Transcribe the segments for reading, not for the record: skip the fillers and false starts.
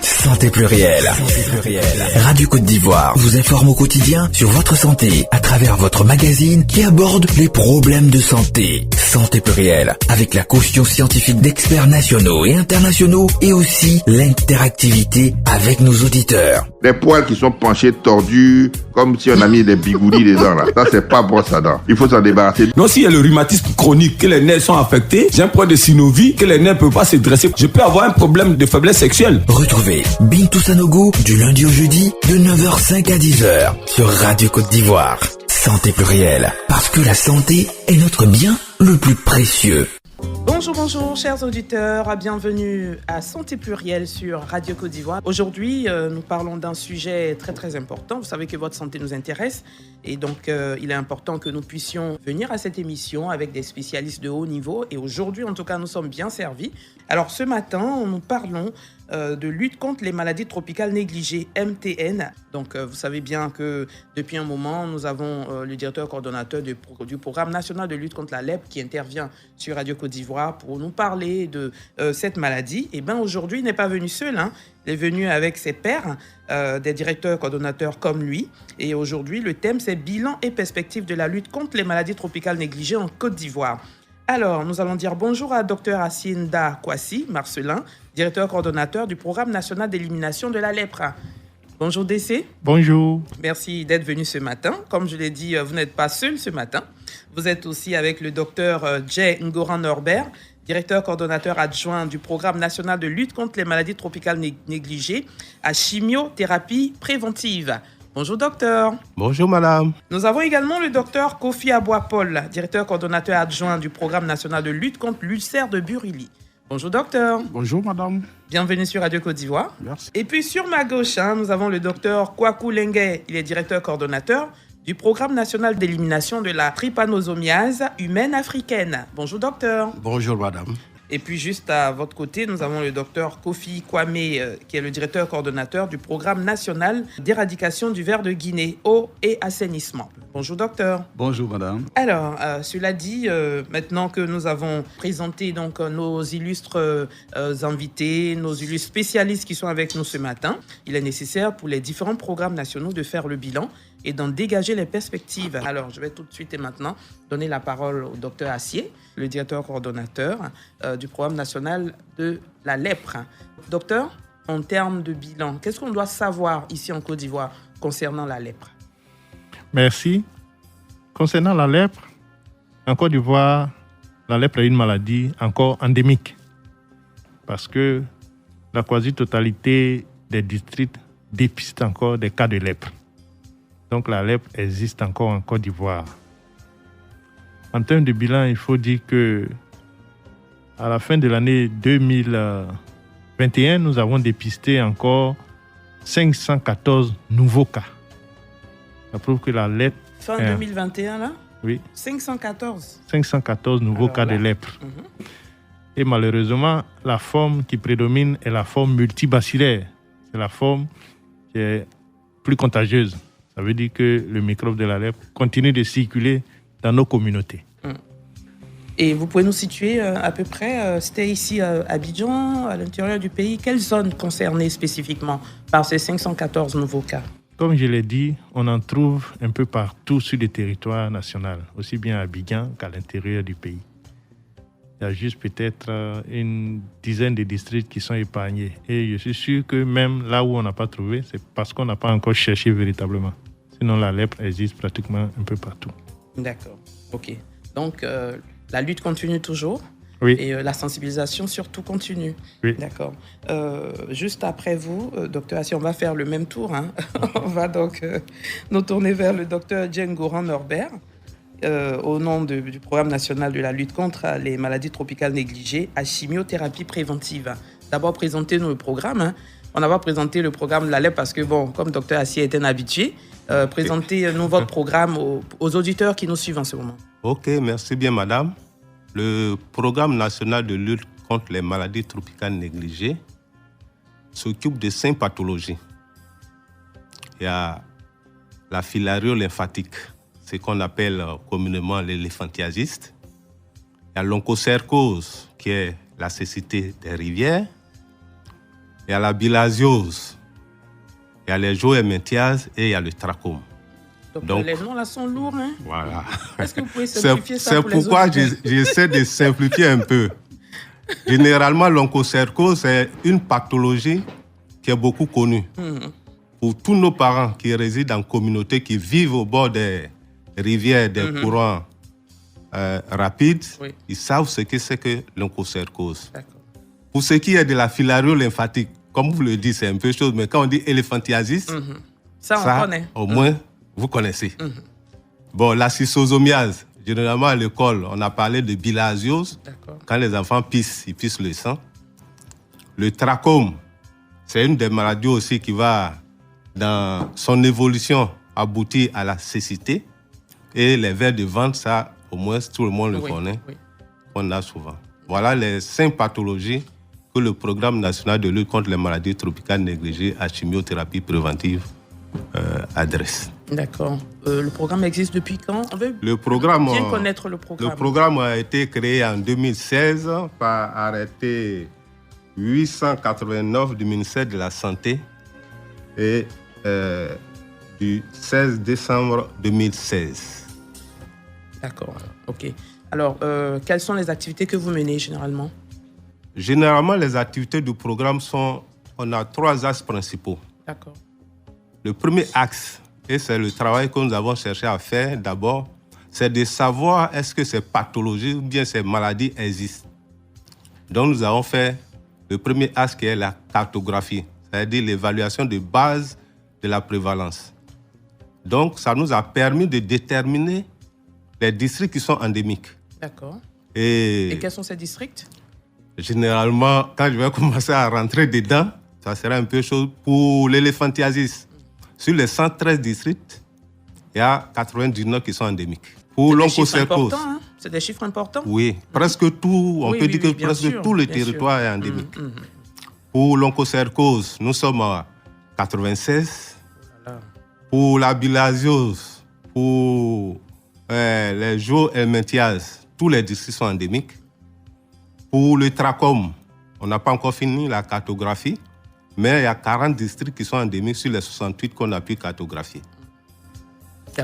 Santé plurielle. Radio Côte d'Ivoire vous informe au quotidien sur votre santé à travers votre magazine qui aborde les problèmes de santé. Santé plurielle, avec la caution scientifique d'experts nationaux et internationaux et aussi l'interactivité avec nos auditeurs. Des poils qui sont penchés, tordus, comme si on a mis des bigoulis dedans là. Ça, c'est pas brosse à dents. Il faut s'en débarrasser. Non, s'il y a le rhumatisme chronique, que les nerfs sont affectés, j'ai un problème de synovie, que les nerfs ne peuvent pas se dresser, je peux avoir un problème de faiblesse sexuelle. Retrouvez Bintou Sanogo du lundi au jeudi de 9h05 à 10h sur Radio Côte d'Ivoire. Santé plurielle, parce que la santé est notre bien le plus précieux. Bonjour, chers auditeurs, bienvenue à Santé plurielle sur Radio Côte d'Ivoire. Aujourd'hui, nous parlons d'un sujet très important. Vous savez que votre santé nous intéresse et donc il est important que nous puissions venir à cette émission avec des spécialistes de haut niveau. Et aujourd'hui, en tout cas, nous sommes bien servis. Alors ce matin, nous parlons de lutte contre les maladies tropicales négligées, MTN. Donc vous savez bien que depuis un moment, nous avons le directeur coordonnateur du programme national de lutte contre la lèpre qui intervient sur Radio Côte d'Ivoire pour nous parler de cette maladie. Et bien aujourd'hui, il n'est pas venu seul, hein. Il est venu avec ses pairs, des directeurs coordonnateurs comme lui. Et aujourd'hui, le thème, c'est bilan et perspective de la lutte contre les maladies tropicales négligées en Côte d'Ivoire. Alors, nous allons dire bonjour à Dr Hacienda Kwasi Marcelin, directeur coordonnateur du programme national d'élimination de la lèpre. Bonjour DC. Bonjour. Merci d'être venu ce matin. Comme je l'ai dit, vous n'êtes pas seul ce matin. Vous êtes aussi avec le docteur Jay Ngoran Norbert, directeur coordonnateur adjoint du programme national de lutte contre les maladies tropicales négligées à chimiothérapie préventive. Bonjour docteur. Bonjour madame. Nous avons également le docteur Kofi Abouapol, directeur coordonnateur adjoint du programme national de lutte contre l'ulcère de Burili. Bonjour docteur. Bonjour madame. Bienvenue sur Radio Côte d'Ivoire. Merci. Et puis sur ma gauche, nous avons le docteur Kwaku Lengue, il est directeur coordonnateur du programme national d'élimination de la trypanosomiase humaine africaine. Bonjour docteur. Bonjour madame. Et puis juste à votre côté, nous avons le docteur Kofi Kwame, qui est le directeur coordonnateur du programme national d'éradication du ver de Guinée, eau et assainissement. Bonjour docteur. Bonjour madame. Alors, cela dit, maintenant que nous avons présenté donc nos illustres invités, nos illustres spécialistes qui sont avec nous ce matin, il est nécessaire pour les différents programmes nationaux de faire le bilan et d'en dégager les perspectives. Alors, je vais tout de suite et maintenant donner la parole au docteur Assier, le directeur coordonnateur du programme national de la lèpre. Docteur, en termes de bilan, qu'est-ce qu'on doit savoir ici en Côte d'Ivoire concernant la lèpre? Merci. Concernant la lèpre, en Côte d'Ivoire, la lèpre est une maladie encore endémique parce que la quasi-totalité des districts dépistent encore des cas de lèpre. Donc la lèpre existe encore en Côte d'Ivoire. En termes de bilan, il faut dire que à la fin de l'année 2021, nous avons dépisté encore 514 nouveaux cas. Ça prouve que la lèpre... Fin 2021, là? Oui. 514 nouveaux cas de lèpre. Et malheureusement, la forme qui prédomine est la forme multibacillaire. C'est la forme qui est plus contagieuse. Ça veut dire que le microbe de la lèpre continue de circuler dans nos communautés. Et vous pouvez nous situer à peu près, c'était ici à Abidjan, à l'intérieur du pays, quelles zones concernées spécifiquement par ces 514 nouveaux cas? Comme je l'ai dit, on en trouve un peu partout sur le territoire national, aussi bien à Abidjan qu'à l'intérieur du pays. Il y a juste peut-être une dizaine de districts qui sont épargnés. Et je suis sûr que même là où on n'a pas trouvé, c'est parce qu'on n'a pas encore cherché véritablement. Sinon, la lèpre existe pratiquement un peu partout. D'accord, ok. Donc, la lutte continue toujours. Oui. Et la sensibilisation surtout continue. Oui. D'accord. Juste après vous, docteur Assi, on va faire le même tour. On va donc nous tourner vers le docteur Jay Ngoran Norbert, au nom du programme national de la lutte contre les maladies tropicales négligées à chimiothérapie préventive. D'abord, présentez-nous le programme. On va présenter le programme de la lèpre parce que, bon, comme docteur Assi est un habitué, présentez-nous votre programme aux auditeurs qui nous suivent en ce moment. Ok, merci bien madame. Le programme national de lutte contre les maladies tropicales négligées s'occupe de 5 pathologies. Il y a la filario-lymphatique, ce qu'on appelle communément l'éléphantiasis. Il y a l'onchocercose, qui est la cécité des rivières. il y a la bilharziose, il y a les johéminthiases et il y a le trachome. Donc, les noms là sont lourds, hein? Voilà. Est-ce que vous pouvez simplifier ça c'est pour les pourquoi auditeurs? j'essaie de simplifier un peu. Généralement, l'onchocercose, c'est une pathologie qui est beaucoup connue. Pour tous nos parents qui résident en communauté, qui vivent au bord des rivières, des courants rapides, ils savent ce que c'est que l'onchocercose. Pour ce qui est de la filariose lymphatique, comme vous le dites, c'est un peu chose, mais quand on dit éléphantiasis, ça on connaît. Au moins, vous connaissez. Bon, la schistosomiase, généralement à l'école, on a parlé de bilharziose. Quand les enfants pissent, ils pissent le sang. Le trachome, c'est une des maladies aussi qui va, dans son évolution, aboutir à la cécité. Et les vers de ventre, ça, au moins, tout le monde le connaît. On a souvent. Voilà les 5 pathologies que le Programme national de lutte contre les maladies tropicales négligées à chimiothérapie préventive adresse. D'accord. Le programme existe depuis quand? On veut le programme, bien connaître le programme. Le programme a été créé en 2016 par arrêté 889 du ministère de la Santé et du 16 décembre 2016. D'accord, ok. Alors, quelles sont les activités que vous menez généralement? Généralement, les activités du programme sont... On a 3 axes principaux. D'accord. Le premier axe, et c'est le travail que nous avons cherché à faire d'abord, c'est de savoir est-ce que ces pathologies ou bien ces maladies existent. Donc, nous avons fait le premier axe qui est la cartographie, c'est-à-dire l'évaluation de base de la prévalence. Donc, ça nous a permis de déterminer les districts qui sont endémiques. D'accord. Et quels sont ces districts? Généralement, quand je vais commencer à rentrer dedans, ça sera un peu chaud pour l'éléphantiasis. Sur les 113 districts, il y a 99 qui sont endémiques. Pour l'onchocercose, c'est des chiffres importants. Oui, presque tout, on peut dire que presque tout le territoire est endémique. Pour l'onchocercose, nous sommes à 96. Pour la bilharziose, pour les johéminthiases, tous les districts sont endémiques. Pour le trachome, on n'a pas encore fini la cartographie, mais il y a 40 districts qui sont endémiques sur les 68 qu'on a pu cartographier.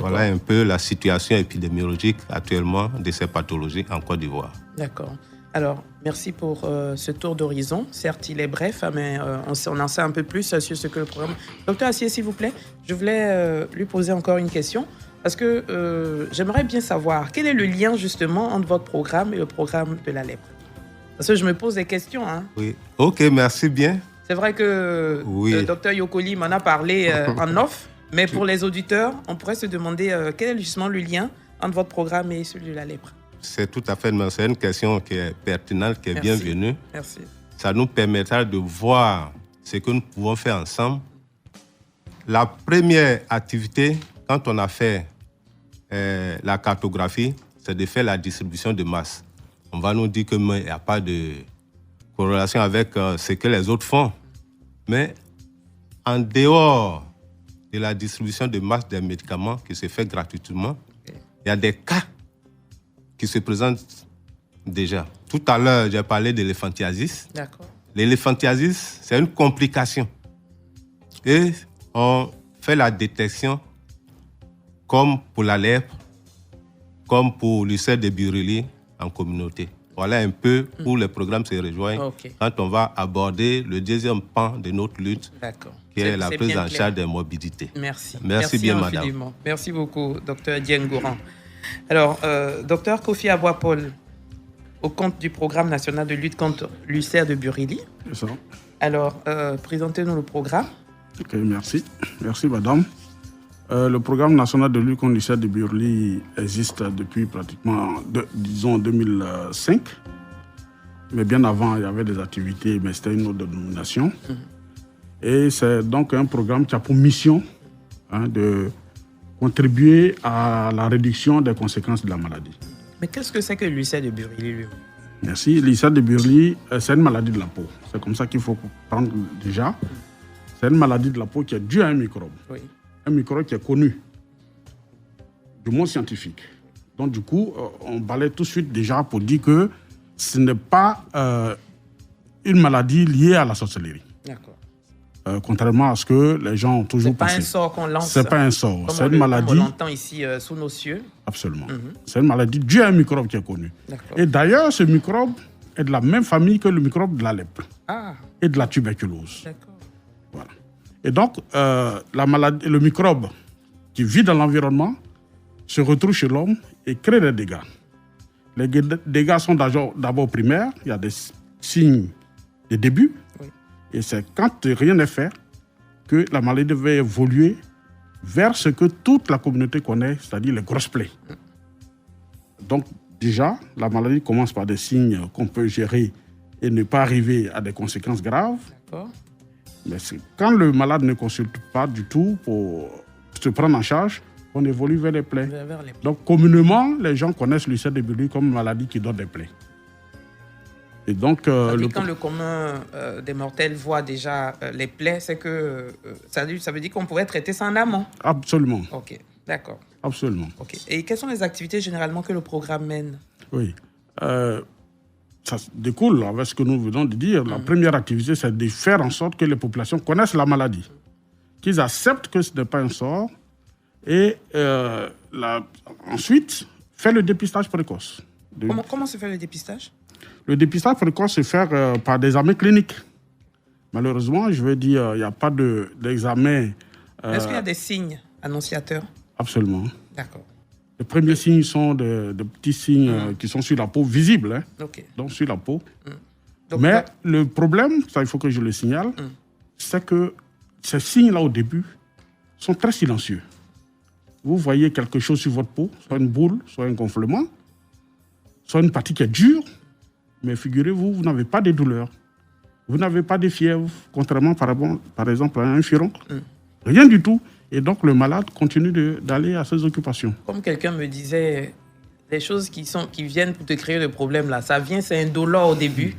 Voilà un peu la situation épidémiologique actuellement de ces pathologies en Côte d'Ivoire. D'accord. Alors, merci pour ce tour d'horizon. Certes, il est bref, mais on en sait un peu plus sur ce que le programme... Docteur Assier, s'il vous plaît, je voulais lui poser encore une question, parce que j'aimerais bien savoir quel est le lien justement entre votre programme et le programme de la lèpre. Parce que je me pose des questions. Hein. Oui, ok, merci bien. C'est vrai que le docteur Yokoli m'en a parlé en off, mais pour les auditeurs, on pourrait se demander quel est justement le lien entre votre programme et celui de la lèpre. C'est tout à fait, c'est une question qui est pertinente, qui est bienvenue. Merci. Ça nous permettra de voir ce que nous pouvons faire ensemble. La première activité, quand on a fait la cartographie, c'est de faire la distribution de masse. On va nous dire qu'il n'y a pas de corrélation avec ce que les autres font. Mais en dehors de la distribution de masse des médicaments qui se fait gratuitement, il y a des cas qui se présentent déjà. Tout à l'heure, j'ai parlé de l'éléphantiasis. D'accord. L'éléphantiasis, c'est une complication. Et on fait la détection comme pour la lèpre, comme pour l'ulcère de Buruli en communauté. Voilà un peu où les programmes se rejoignent quand on va aborder le deuxième pan de notre lutte, qui est la prise en charge des morbidités. Merci. Merci bien, infiniment. madame. Merci beaucoup, docteur Dieng Gourand. Alors, docteur Kofi Aboua-Paul, au compte du programme national de lutte contre l'ulcère de Buruli. C'est ça. Alors, présentez-nous le programme. Ok, merci. Merci, madame. Le programme national de lutte contre l'ulcère de Buruli existe depuis pratiquement, disons, 2005. Mais bien avant, il y avait des activités, mais c'était une autre dénomination. Et c'est donc un programme qui a pour mission de contribuer à la réduction des conséquences de la maladie. Mais qu'est-ce que c'est que l'ulcère de Buruli, lui? Merci. L'ulcère de Buruli, c'est une maladie de la peau. C'est comme ça qu'il faut comprendre déjà. C'est une maladie de la peau qui est due à un microbe. Oui. Un microbe qui est connu du monde scientifique. Donc, du coup, on balaye tout de suite déjà pour dire que ce n'est pas une maladie liée à la sorcellerie. D'accord. Contrairement à ce que les gens ont toujours pensé. C'est pas un sort qu'on lance. C'est pas un sort. C'est une maladie. Comme on l'entend ici sous nos cieux. Absolument. C'est une maladie due à un microbe qui est connu. D'accord. Et d'ailleurs, ce microbe est de la même famille que le microbe de la lèpre et de la tuberculose. D'accord. Voilà. Et donc, la maladie, le microbe qui vit dans l'environnement se retrouve chez l'homme et crée des dégâts. Les dégâts sont d'abord primaires. Il y a des signes de début. Oui. Et c'est quand rien n'est fait que la maladie va évoluer vers ce que toute la communauté connaît, c'est-à-dire les grosses plaies. Donc, déjà, la maladie commence par des signes qu'on peut gérer et ne pas arriver à des conséquences graves. D'accord. Mais c'est quand le malade ne consulte pas du tout pour se prendre en charge, on évolue vers les plaies. Vers les plaies. Donc, communément, les gens connaissent l'ulcère de Burgdorf comme une maladie qui donne des plaies. Et donc, quand le commun des mortels voit déjà les plaies, c'est que ça veut dire qu'on pourrait traiter ça en amont. Absolument. Ok, d'accord. Absolument. Ok. Et quelles sont les activités généralement que le programme mène? Oui. Ça découle avec ce que nous venons de dire. La première activité, c'est de faire en sorte que les populations connaissent la maladie, qu'ils acceptent que ce n'est pas un sort, et ensuite, faire le dépistage précoce. Comment se fait le dépistage? Le dépistage précoce se fait par des examens cliniques. Malheureusement, je veux dire, il n'y a pas d'examen. Est-ce qu'il y a des signes annonciateurs? Absolument. D'accord. Les premiers signes sont de petits signes qui sont sur la peau, visibles. Hein, ok. Donc, sur la peau. Donc, mais le problème, ça il faut que je le signale, c'est que ces signes-là au début sont très silencieux. Vous voyez quelque chose sur votre peau, soit une boule, soit un gonflement, soit une partie qui est dure, mais figurez-vous, vous n'avez pas de douleur. Vous n'avez pas de fièvre, contrairement par exemple à un furoncle. Rien du tout. Et donc le malade continue d'aller à ses occupations. Comme quelqu'un me disait, les choses qui viennent pour te créer le problème, là, ça vient, c'est indolore au début.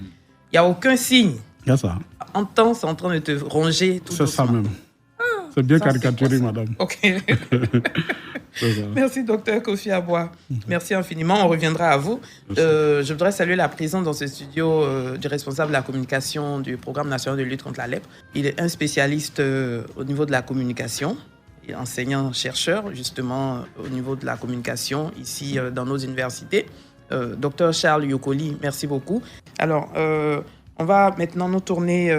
Il n'y a aucun signe. Il y a ça. En temps, c'est en train de te ronger tout doucement. C'est ça même. C'est bien caricaturé, madame. Ok. Merci, docteur Kofi Aboah. Merci infiniment. On reviendra à vous. Je voudrais saluer la présence dans ce studio du responsable de la communication du Programme national de lutte contre la lèpre. Il est un spécialiste au niveau de la communication. Il est enseignant-chercheur, justement, au niveau de la communication, ici, dans nos universités. Docteur Charles Yokoli, merci beaucoup. Alors, on va maintenant nous tourner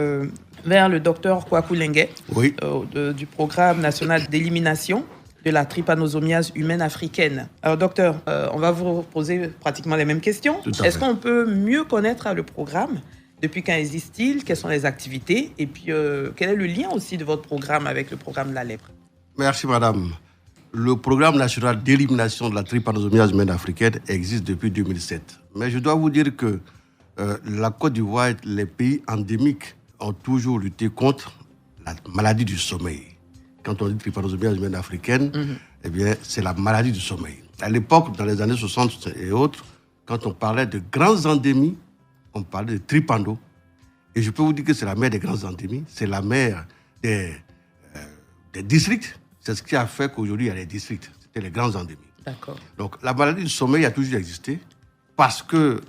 vers le docteur Kwaku Lengue, du Programme national d'élimination de la trypanosomiase humaine africaine. Alors, docteur, on va vous poser pratiquement les mêmes questions. Est-ce qu'on peut mieux connaître le programme? Depuis quand existe-t-il? Quelles sont les activités? Et puis, quel est le lien aussi de votre programme avec le programme de la lèpre? Merci, madame. Le programme national d'élimination de la trypanosomiase humaine africaine existe depuis 2007. Mais je dois vous dire que la Côte d'Ivoire, les pays endémiques ont toujours lutté contre la maladie du sommeil. Quand on dit trypanosomiase humaine africaine, eh bien, c'est la maladie du sommeil. À l'époque, dans les années 60 et autres, quand on parlait de grandes endémies, on parlait de trypano. Et je peux vous dire que c'est la mère des grandes endémies, c'est la mère des districts. C'est ce qui a fait qu'aujourd'hui, il y a les districts. C'était les grandes endémies. D'accord. Donc, la maladie du sommeil a toujours existé parce que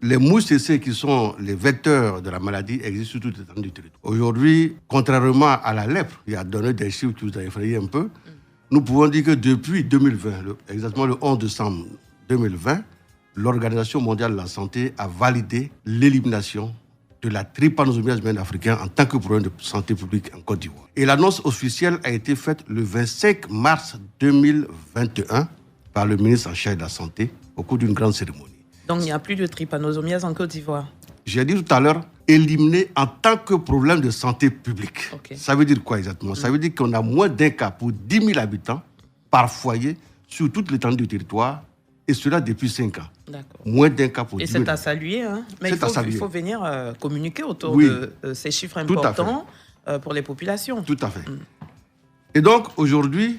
les mouches CC, qui sont les vecteurs de la maladie, existent sur toute l'étendue du territoire. Aujourd'hui, contrairement à la lèpre, il y a donné des chiffres qui vous ont effrayé un peu, nous pouvons dire que depuis 2020, exactement le 11 décembre 2020, l'Organisation mondiale de la santé a validé l'élimination de la trypanosomiase humaine africaine en tant que problème de santé publique en Côte d'Ivoire. Et l'annonce officielle a été faite le 25 mars 2021 par le ministre en charge de la Santé au cours d'une grande cérémonie. Donc, il n'y a plus de trypanosomiase en Côte d'Ivoire? J'ai dit tout à l'heure, éliminé en tant que problème de santé publique. Okay. Ça veut dire quoi exactement? Ça veut dire qu'on a moins d'un cas pour 10 000 habitants par foyer sur toute l'étendue du territoire, et cela depuis 5 ans. D'accord. Moins d'un cas pour 10 000. Et c'est à saluer, hein? Mais il faut venir communiquer autour de ces chiffres importants pour les populations. Tout à fait. Et donc, aujourd'hui,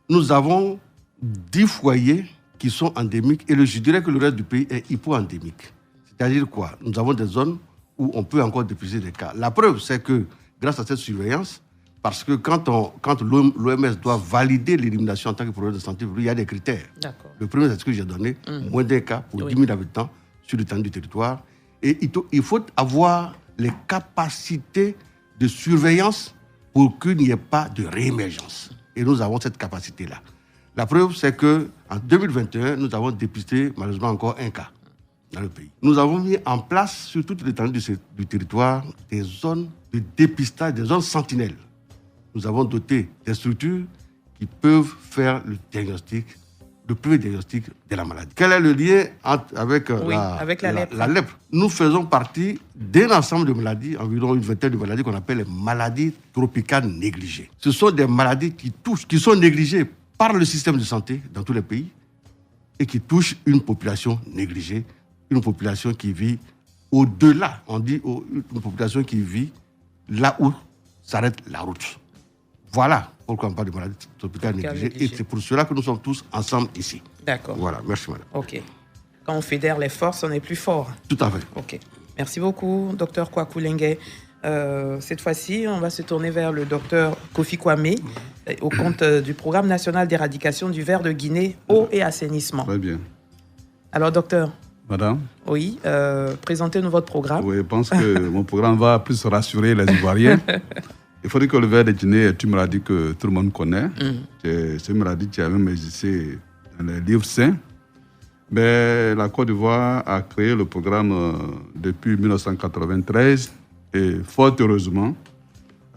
nous avons 10 foyers qui sont endémiques, et je dirais que le reste du pays est hypo-endémique. C'est-à-dire quoi? Nous avons des zones où on peut encore dépister des cas. La preuve, c'est que grâce à cette surveillance, parce que quand l'OMS doit valider l'élimination en tant que problème de santé publique, il y a des critères. D'accord. Le premier, c'est ce que j'ai donné, moins d'un cas pour 10 000 habitants sur l'étendue du territoire. Et il faut avoir les capacités de surveillance pour qu'il n'y ait pas de réémergence. Et nous avons cette capacité-là. La preuve, c'est qu'en 2021, nous avons dépisté malheureusement encore un cas dans le pays. Nous avons mis en place sur toute l'étendue du territoire des zones de dépistage, des zones sentinelles. Nous avons doté des structures qui peuvent faire le diagnostic, le premier diagnostic de la maladie. Quel est le lien avec la lèpre? Nous faisons partie d'un ensemble de maladies, environ une vingtaine de maladies qu'on appelle les maladies tropicales négligées. Ce sont des maladies qui sont négligées par le système de santé dans tous les pays et qui touchent une population négligée, une population qui vit au-delà. On dit une population qui vit là où s'arrête la route. Voilà pourquoi on parle de maladies tropicales négligées. Et c'est pour cela que nous sommes tous ensemble ici. D'accord. Voilà, merci madame. OK. Quand on fédère les forces, on est plus fort. Tout à fait. OK. Merci beaucoup, Dr Kwaku Lengue. Cette fois-ci, on va se tourner vers le docteur Kofi Kwame, au compte du Programme national d'éradication du ver de Guinée, eau et assainissement. Très bien. Alors, docteur. Madame. Oui, présentez-nous votre programme. Oui, je pense que mon programme va plus rassurer les Ivoiriens. Il faudrait que le ver de Guinée est une maladie que tout le monde connaît. C'est une maladie qui a même existé dans les livres saints. Mais la Côte d'Ivoire a créé le programme depuis 1993. Et fort heureusement,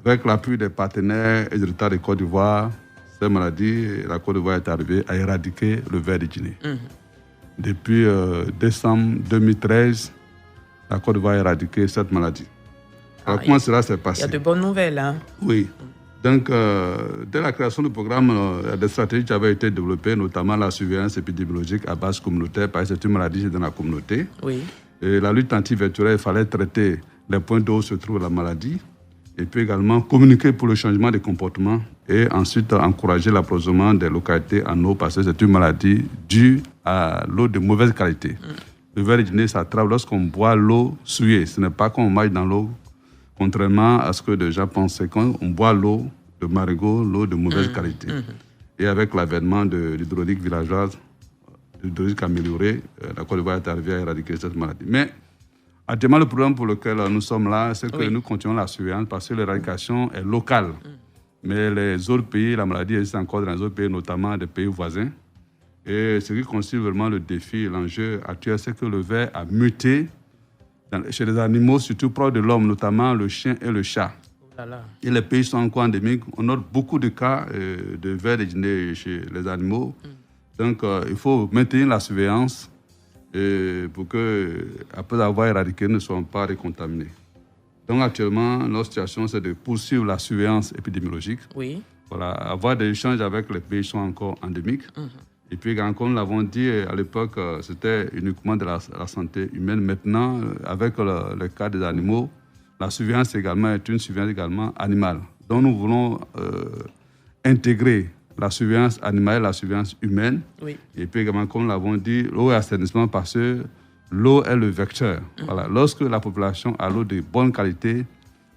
avec l'appui des partenaires et de l'État de Côte d'Ivoire, cette maladie, la Côte d'Ivoire est arrivée à éradiquer le ver de Guinée. Depuis décembre 2013, la Côte d'Ivoire a éradiqué cette maladie. Alors, comment cela s'est passé? Il y a de bonnes nouvelles, hein? Oui. Donc, dès la création du programme, des stratégies qui avaient été développées, notamment la surveillance épidémiologique à base communautaire, parce que c'est une maladie dans la communauté. Oui. Et la lutte anti-verturaire, il fallait traiter les points d'où se trouve la maladie, et puis également communiquer pour le changement des comportements, et ensuite encourager l'approvisionnement des localités en eau, parce que c'est une maladie due à l'eau de mauvaise qualité. Le ver de Guinée s'attrape lorsqu'on boit l'eau souillée. Ce n'est pas qu'on mange dans l'eau, contrairement à ce que les gens pensent, c'est quand on boit l'eau de marigot, l'eau de mauvaise qualité. Et avec l'avènement de l'hydraulique villageoise, l'hydraulique améliorée, la Côte d'Ivoire est arrivée à éradiquer cette maladie. Mais actuellement, le problème pour lequel nous sommes là, c'est que nous continuons la surveillance parce que l'éradication est locale. Mais les autres pays, la maladie existe encore dans les autres pays, notamment des pays voisins. Et ce qui constitue vraiment le défi, l'enjeu actuel, c'est que le ver a muté chez les animaux, surtout proches de l'homme, notamment le chien et le chat. Et les pays sont encore endémiques. On note beaucoup de cas de ver de Guinée chez les animaux. Donc, il faut maintenir la surveillance pour que, après avoir éradiqué, ne soient pas recontaminés. Donc actuellement, notre situation, c'est de poursuivre la surveillance épidémiologique. Oui. Voilà, avoir des échanges avec les pays qui sont encore endémiques. Et puis, comme nous l'avons dit, à l'époque, c'était uniquement de la santé humaine. Maintenant, avec le cas des animaux, la surveillance également est une surveillance également animale. Donc nous voulons intégrer la surveillance animale et la surveillance humaine. Oui. Et puis également, comme nous l'avons dit, l'eau et assainissement, parce que l'eau est le vecteur. Voilà. Lorsque la population a l'eau de bonne qualité,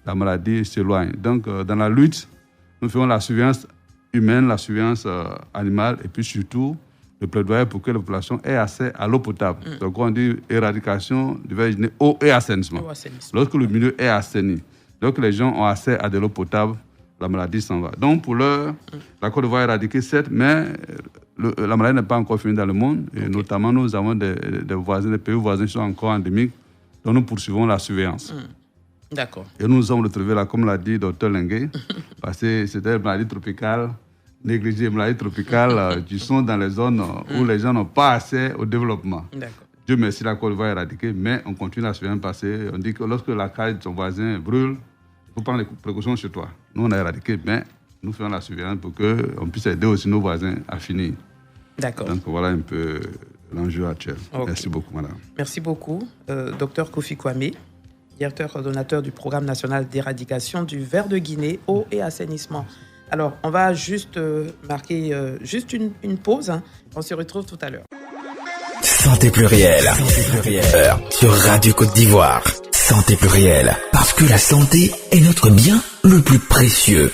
la maladie s'éloigne. Donc, dans la lutte, nous faisons la surveillance humaine, la surveillance animale, et puis surtout, le plaidoyer pour que la population ait accès à l'eau potable. Donc, on dit éradication du ver de Guinée, eau et assainissement. Lorsque le milieu est assaini, donc les gens ont accès à de l'eau potable, la maladie s'en va. Donc, pour l'heure, la Côte d'Ivoire est éradiquée, certes, mais la maladie n'est pas encore finie dans le monde. Et notamment, nous avons des voisins, des pays voisins qui sont encore endémiques. Donc, nous poursuivons la surveillance. D'accord. Et nous avons retrouvé là, comme l'a dit Dr Lengue, parce que c'était une maladie tropicale, négligée, maladie tropicale, qui sont dans les zones où les gens n'ont pas accès au développement. D'accord. Dieu merci, la Côte d'Ivoire est éradiquée, mais on continue la surveillance parce qu'on dit que lorsque la case de son voisin brûle, il faut prendre les précautions chez toi. Nous, on a éradiqué, mais nous faisons la surveillance pour qu'on puisse aider aussi nos voisins à finir. D'accord. Donc voilà un peu l'enjeu actuel. Okay. Merci beaucoup, madame. Merci beaucoup, Dr Kofi Kwame, directeur coordonnateur du Programme national d'éradication du ver de Guinée, eau et assainissement. Alors, on va juste marquer juste une pause. Hein. On se retrouve tout à l'heure. Santé plurielle. Santé plurielle. Sur Radio Côte d'Ivoire. Santé plurielle. Parce que la santé est notre bien le plus précieux.